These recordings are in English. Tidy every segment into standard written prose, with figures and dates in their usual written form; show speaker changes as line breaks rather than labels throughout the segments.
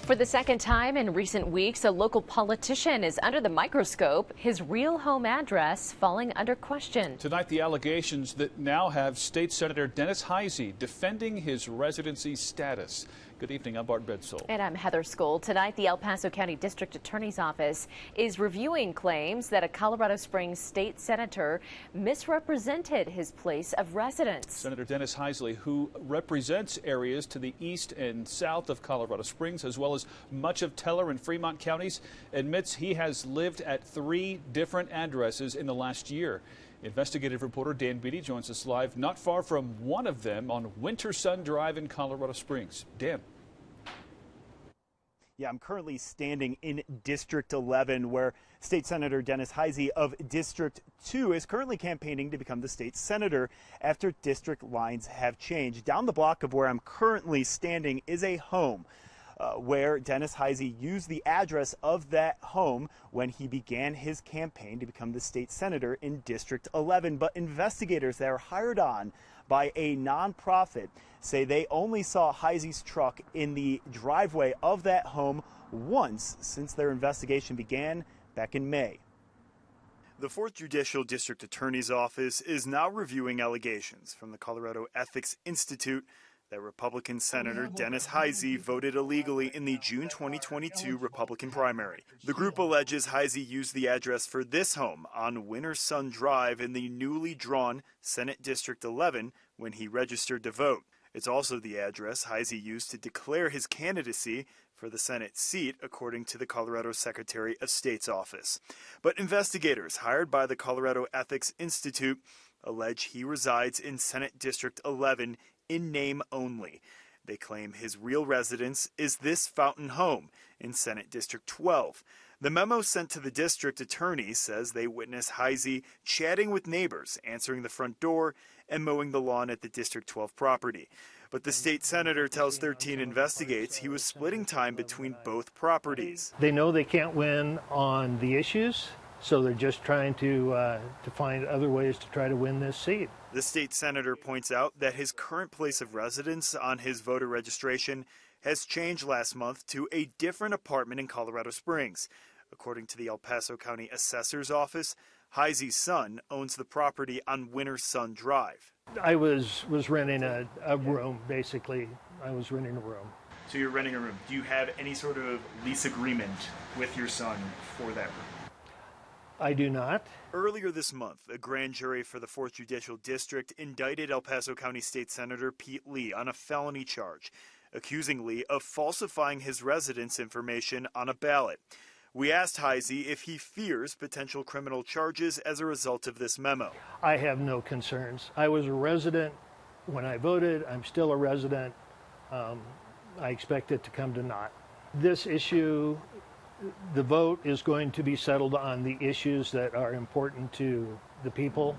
For the second time in recent weeks, a local politician is under the microscope, his real home address falling under question.
Tonight, the allegations that now have State Senator Dennis Heisey defending his residency status. Good evening, I'm Bart Bedsole.
And I'm Heather Skoll. Tonight, the El Paso County District Attorney's Office is reviewing claims that a Colorado Springs state senator misrepresented his place of residence.
Senator Dennis Heisey, who represents areas to the east and south of Colorado Springs, as well as much of Teller and Fremont counties, admits he has lived at 3 different addresses in the last year. Investigative reporter Dan Beatty joins us live not far from one of them on Winter Sun Drive in Colorado Springs. Dan.
Yeah, I'm currently standing in District 11, where State Senator Dennis Heisey of District 2 is currently campaigning to become the state senator after district lines have changed. Down the block of where I'm currently standing is a home where Dennis Heisey used the address of that home when he began his campaign to become the state senator in District 11. But investigators that are hired on by a nonprofit say they only saw Heisey's truck in the driveway of that home once since their investigation began back in May. The 4th Judicial District Attorney's Office is now reviewing allegations from the Colorado Ethics Institute that Republican Senator Dennis Heisey voted illegally in the June 2022 Republican primary. The group alleges Heisey used the address for this home on Winter Sun Drive in the newly drawn Senate District 11 when he registered to vote. It's also the address Heisey used to declare his candidacy for the Senate seat, according to the Colorado Secretary of State's office. But investigators hired by the Colorado Ethics Institute allege he resides in Senate District 11 in name only. They claim his real residence is this Fountain home in Senate District 12. The memo sent to the district attorney says they witnessed Heisey chatting with neighbors, answering the front door, and mowing the lawn at the District 12 property. But the state senator tells 13 Investigates he was splitting time between both properties.
They know they can't win on the issues, so they're just trying to find other ways to try to win this seat.
The state senator points out that his current place of residence on his voter registration has changed last month to a different apartment in Colorado Springs. According to the El Paso County Assessor's Office, Heisey's son owns the property on Winter Sun Drive.
I was renting a room, basically. I was renting a room.
So you're renting a room. Do you have any sort of lease agreement with your son for that room?
I do not.
Earlier this month, a grand jury for the 4th Judicial District indicted El Paso County State Senator Pete Lee on a felony charge, accusing Lee of falsifying his residence information on a ballot. We asked Heisey if he fears potential criminal charges as a result of this memo.
I have no concerns. I was a resident when I voted. I'm still a resident. I expect it to come to naught. This issue, the vote is going to be settled on the issues that are important to the people.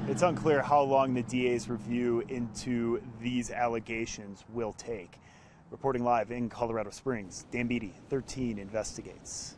It's unclear how long the DA's review into these allegations will take. Reporting live in Colorado Springs, Dan Beatty, 13 Investigates.